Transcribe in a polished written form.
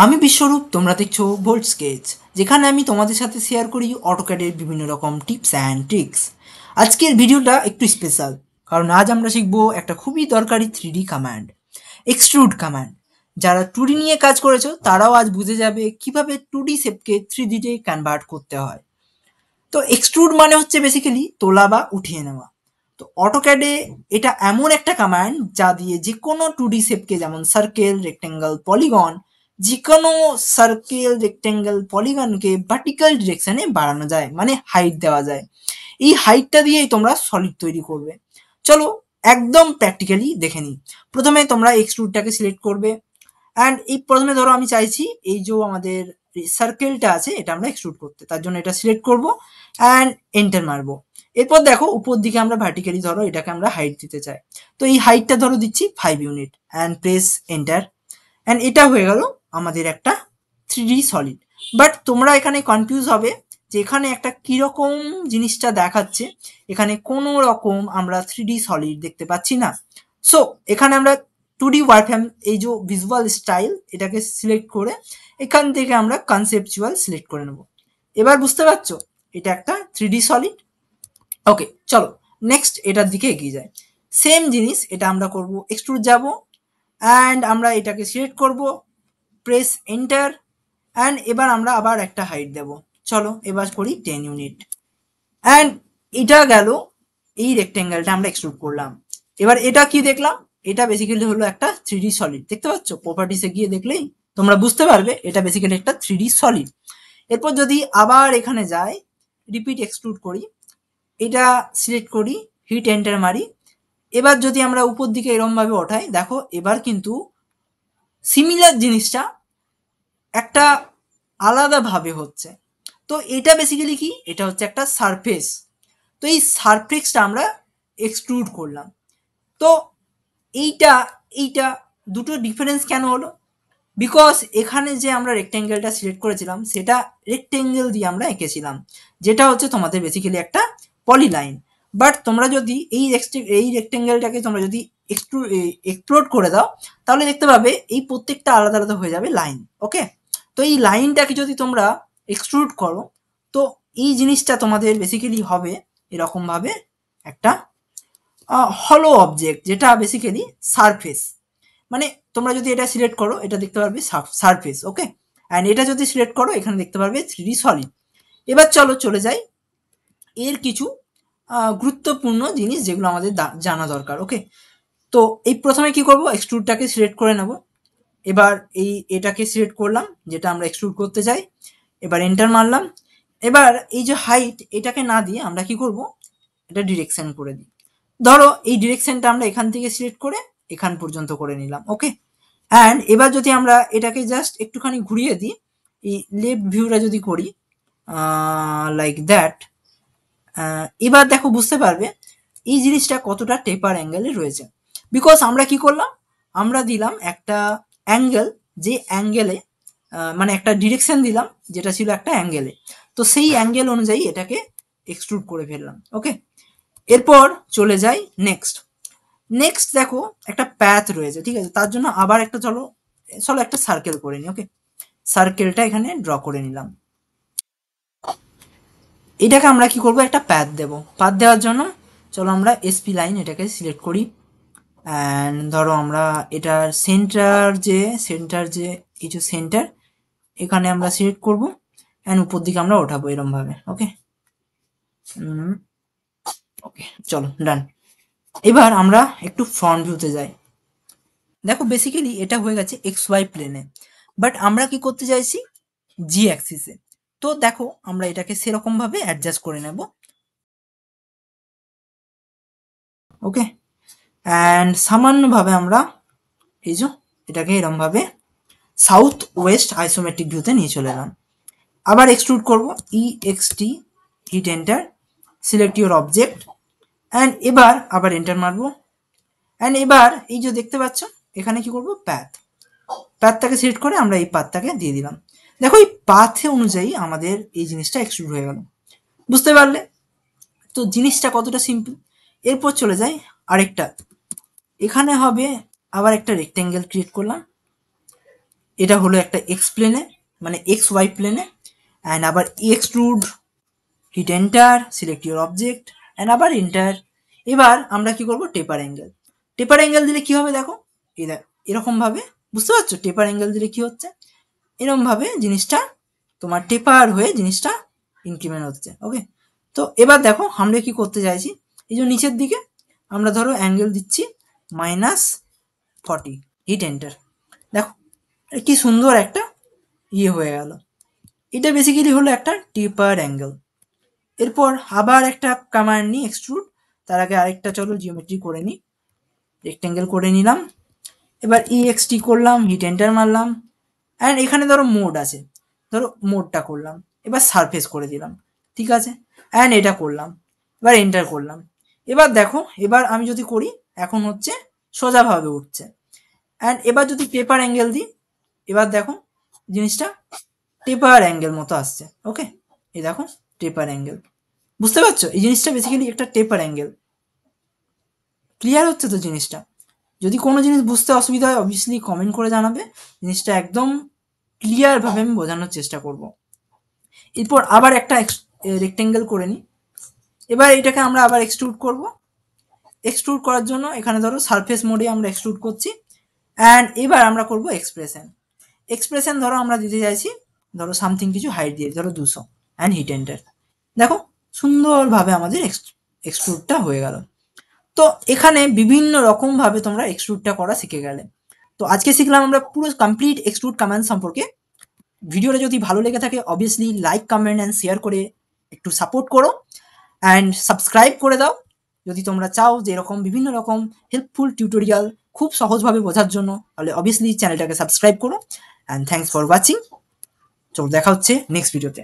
আমি বিশ্বরূপ, তোমরা দেখছো বোল্ড স্কেচ, যেখানে আমি তোমাদের সাথে শেয়ার করি অটোক্যাডের বিভিন্ন রকম টিপস অ্যান্ড ট্রিক্স। আজকের ভিডিওটা একটু স্পেশাল, কারণ আজ আমরা শিখবো একটা খুবই দরকারি 3D কমান্ড, এক্সট্রুড কমান্ড। যারা 2D নিয়ে কাজ করেছো তারাও আজ বুঝে যাবে কিভাবে 2D শেপকে 3Dতে কনভার্ট করতে হয়। তো এক্সট্রুড মানে হচ্ছে বেসিক্যালি তোলা বা উঠিয়ে নেওয়া। তো অটোক্যাডে এটা এমন একটা কমান্ড যা দিয়ে যে কোনো 2D শেপকে, যেমন সার্কেল, রেক্টেঙ্গেল, পলিগন, যে কোনো সার্কেল, রেক্টেঙ্গেল, পলিগনকে ভার্টিক্যাল ডিরেকশনে বাড়ানো যায়, মানে হাইট দেওয়া যায়। এই হাইটটা দিয়েই তোমরা সলিড তৈরি করবে। চলো একদম প্র্যাকটিক্যালি দেখে নিই। প্রথমে তোমরা এক্সট্রুডটাকে সিলেক্ট করবে, অ্যান্ড এই প্রথমে ধরো আমি চাইছি এই যে আমাদের সার্কেলটা আছে এটা আমরা এক্সট্রুড করতে, তার জন্য এটা সিলেক্ট করব অ্যান্ড এন্টার মারবো। এরপর দেখো উপর দিকে আমরা ভার্টিক্যালি ধরো এটাকে আমরা হাইট দিতে চাই, তো এই হাইটটা ধরো দিচ্ছি 5 unit and press enter. And এটা হয়ে গেল আমাদের একটা 3D সলিড। বাট তোমরা এখানে কনফিউজ হবে যে এখানে একটা কিরকম জিনিসটা দেখাচ্ছে, এখানে কোনো রকম আমরা 3D সলিড দেখতে পাচ্ছি না। সো এখানে আমরা 2D ওয়ারফ্রেম, এই যে ভিজুয়াল স্টাইল, এটাকে সিলেক্ট করে এখান থেকে আমরা কনসেপচুয়াল সিলেক্ট করে নেব। এবার বুঝতে পারছো এটা একটা 3D সলিড। ওকে, চলো নেক্সট এটার দিকে এগিয়ে যায়। সেম জিনিস এটা আমরা করব, এক্সট্রুড যাব অ্যান্ড আমরা এটাকে সিলেক্ট করব, প্রেস এন্টার, অ্যান্ড এবার আমরা আবার একটা হাইট দেব। চলো এবার করি 10 ইউনিট, অ্যান্ড এটা গেল এই রেক্টেঙ্গেলটা আমরা এক্সট্রুড করলাম। এবার এটা কি দেখলাম, এটা বেসিক্যালি হলো একটা 3D সলিড। দেখতে পাচ্ছ, প্রপার্টিসে গিয়ে দেখলেই তোমরা বুঝতে পারবে এটা বেসিক্যালি একটা 3D সলিড। এরপর যদি আবার এখানে যাই, রিপিট এক্সট্রুড করি, এটা সিলেক্ট করি, হিট এন্টার মারি। এবার যদি আমরা উপর দিকে এরম ভাবে ওঠাই, দেখো এবার কিন্তু সিমিলার জিনিসটা একটা আলাদাভাবে হচ্ছে। তো এটা বেসিক্যালি কি, এটা হচ্ছে একটা সারফেস। তো এই সারফেসটা আমরা এক্সট্রুড করলাম। তো এইটা এইটা দুটো ডিফারেন্স কেন হলো? বিকজ এখানে যে আমরা রেক্টেঙ্গেলটা সিলেক্ট করেছিলাম সেটা রেক্টেঙ্গেল দিয়ে আমরা এঁকেছিলাম, যেটা হচ্ছে তোমাদের বেসিক্যালি একটা পলিলাইন। বাট তোমরা যদি এই রেক্টেঙ্গেলটাকে তোমরা যদি এক্সপ্লোড করে দাও, তাহলে দেখতে পাবে এই প্রত্যেকটা আলাদা আলাদা হয়ে যাবে লাইন। ওকে, তো এই লাইনটাকে যদি তোমরা এক্সট্রুড করো, তো এই জিনিসটা তোমাদের বেসিক্যালি হবে এরকমভাবে একটা হলো অবজেক্ট, যেটা বেসিক্যালি সারফেস। মানে তোমরা যদি এটা সিলেক্ট করো, এটা দেখতে পারবে সারফেস। ওকে, অ্যান্ড এটা যদি সিলেক্ট করো, এখানে দেখতে পারবে 3D সলিড। এবার চলো চলে যাই এর কিছু গুরুত্বপূর্ণ জিনিস যেগুলো আমাদের জানা দরকার। ওকে, তো এই প্রথমে কি করব, এক্সট্রুডটাকে সিলেক্ট করে নেব। এবার এটাকে সিলেক্ট করলাম যেটা আমরা এক্সট্রুড করতে চাই, এবার এন্টার মারলাম। এবার এই যে হাইট, এটাকে না দিয়ে আমরা কি করব, এটা ডিরেকশন করে দিই। ধরো এই ডিরেকশনটা আমরা এখান থেকে সিলেক্ট করে এখান পর্যন্ত করে নিলাম। ওকে, অ্যান্ড এবার যদি আমরা এটাকে জাস্ট একটুখানি ঘুরিয়ে দিই, এই লেফট ভিউটা যদি করি লাইক দ্যাট, এবার দেখো বুঝতে পারবে এই জিনিসটা কতটা টেপার অ্যাঙ্গেলে রয়েছে। বিকজ আমরা কি করলাম, আমরা দিলাম একটা অ্যাঙ্গেল, যে অ্যাঙ্গেলে মানে একটা ডিরেকশন দিলাম যেটা ছিল একটা অ্যাঙ্গেলে। তো সেই অ্যাঙ্গেল অনুযায়ী এটাকে এক্সট্রুড করে ফেললাম। ওকে, এরপর চলে যাই নেক্সট দেখো একটা প্যাথ রয়েছে, ঠিক আছে? তার জন্য আবার একটা চলো চলো একটা সার্কেল করে নিই। ওকে, সার্কেলটা এখানে ড্র করে নিলাম। এটাকে আমরা কি করব, একটা প্যাথ দেব। প্যাথ দেওয়ার জন্য চলো আমরা এসপি লাইন এটাকে সিলেক্ট করি, অ্যান্ড ধরো আমরা এটার সেন্টার যে এই যে সেন্টার, এখানে আমরা সিলেক্ট করব, অ্যান্ড উপর দিকে আমরা ওঠাবো এরমভাবে। ওকে, ওকে, চলো ডান। এবার আমরা একটু ফ্রন্ট ভিউতে যাই। দেখো বেসিক্যালি এটা হয়ে গেছে এক্স ওয়াই প্লেনে, বাট আমরা কি করতে চাইছি, জি অ্যাক্সিসে। তো দেখো আমরা এটাকে সেরকম ভাবে অ্যাডজাস্ট করে নেব। ওকে, অ্যান্ড সামান্যভাবে আমরা এই যে এটাকে এরমভাবে সাউথ ওয়েস্ট আইসোমেট্রিক ভিউতে নিয়ে চলে এলাম। আবার এক্সট্রুড করব, EXT, hit enter, select your object, and এবার আবার এন্টার মারবো। অ্যান্ড এবার এই যে দেখতে পাচ্ছ এখানে কি করব, পাথটাকে সিলেক্ট করে আমরা এই পাথটাকে দিয়ে দিলাম। দেখো এই পাথে অনুযায়ী আমাদের এই জিনিসটা এক্সট্রুড হয়ে গেল। বুঝতে পারলে তো জিনিসটা কতটা সিম্পল। এরপর চলে যাই আরেকটা, এখানে হবে আবার একটা রেক্টেঙ্গেল ক্রিয়েট করলাম। এটা হলো একটা এক্স প্লেনে, মানে এক্স ওয়াই প্লেনে। অ্যান্ড আবার extrude, hit enter, select your object, and আবার এন্টার। এবার আমরা কি করব, টেপার অ্যাঙ্গেল। টেপার অ্যাঙ্গেল দিলে কি হবে দেখো, এরকম ভাবে, বুঝতে পারছো টেপার অ্যাঙ্গেল দিলে কি হচ্ছে, এরকম ভাবে জিনিসটা তোমার টেপার হয়ে জিনিসটা ইনক্রিমেন্ট হচ্ছে। ওকে, তো এবার দেখো আমরা কি করতে চাইছি, এই যে নিচের দিকে আমরা ধরো অ্যাঙ্গেল দিচ্ছি -40, হিট এন্টার। দেখো কি সুন্দর একটা ইয়ে হয়ে গেল। এটা বেসিক্যালি হলো একটা টেপার অ্যাঙ্গেল। এরপর আবার একটা কমান্ড নিই, এক্সট্রুড। তার আগে আরেকটা চলো জিওমেট্রি করে নিই, রেক্টেঙ্গেল করে নিলাম। এবার EXT করলাম, হিট এন্টার মারলাম। অ্যান্ড এখানে ধরো মোড আছে, ধরো মোডটা করলাম। এবার সারফেস করে দিলাম, ঠিক আছে। অ্যান্ড এটা করলাম, এবার এন্টার করলাম। এবার দেখো, এবার আমি যদি করি, এখন হচ্ছে সোজাভাবে উঠছে। অ্যান্ড এবার যদি টেপার অ্যাঙ্গেল দিই, এবার দেখো জিনিসটা টেপার অ্যাঙ্গেল মতো আসছে। ওকে, এই দেখো টেপার অ্যাঙ্গেল, বুঝতে পারছো এই জিনিসটা বেসিক্যালি একটা টেপার অ্যাঙ্গেল। ক্লিয়ার হচ্ছে তো জিনিসটা? যদি কোনো জিনিস বুঝতে অসুবিধা হয় অবভিয়াসলি কমেন্ট করে জানাবে, জিনিসটা একদম ক্লিয়ারভাবে আমি বোঝানোর চেষ্টা করব। এরপর আবার একটা রেক্টেঙ্গেল করে নিই। এবার এটাকে আমরা আবার এক্সট্রুড করব। এক্সট্রুড করার জন্য এখানে ধরো সারফেস মোডে আমরা এক্সট্রুড করছি। অ্যান্ড এবার আমরা করব এক্সপ্রেশন। এক্সপ্রেশন ধরো আমরা দিতে চাইছি, ধরো সামথিং কিছু হাইট দিয়ে, ধরো 200, অ্যান্ড হিট এন্টার। দেখো সুন্দরভাবে আমাদের এক্সট্রুডটা হয়ে গেল। তো এখানে বিভিন্ন রকমভাবে তোমরা এক্সট্রুডটা করা শিখে গেলে। তো আজকে শিখলাম আমরা পুরো কমপ্লিট এক্সট্রুড কমান্ড সম্পর্কে। ভিডিওটা যদি ভালো লেগে থাকে obviously like, comment and share করে একটু সাপোর্ট করো। অ্যান্ড সাবস্ক্রাইব করে দাও যদি তোমরা চাও যে এরকম বিভিন্ন রকম হেল্পফুল টিউটোরিয়াল খুব সহজভাবে বোঝার জন্য, তাহলে অবভিয়াসলি চ্যানেলটাকে সাবস্ক্রাইব করো। And thanks for watching. চলো দেখা হচ্ছে নেক্সট ভিডিওতে।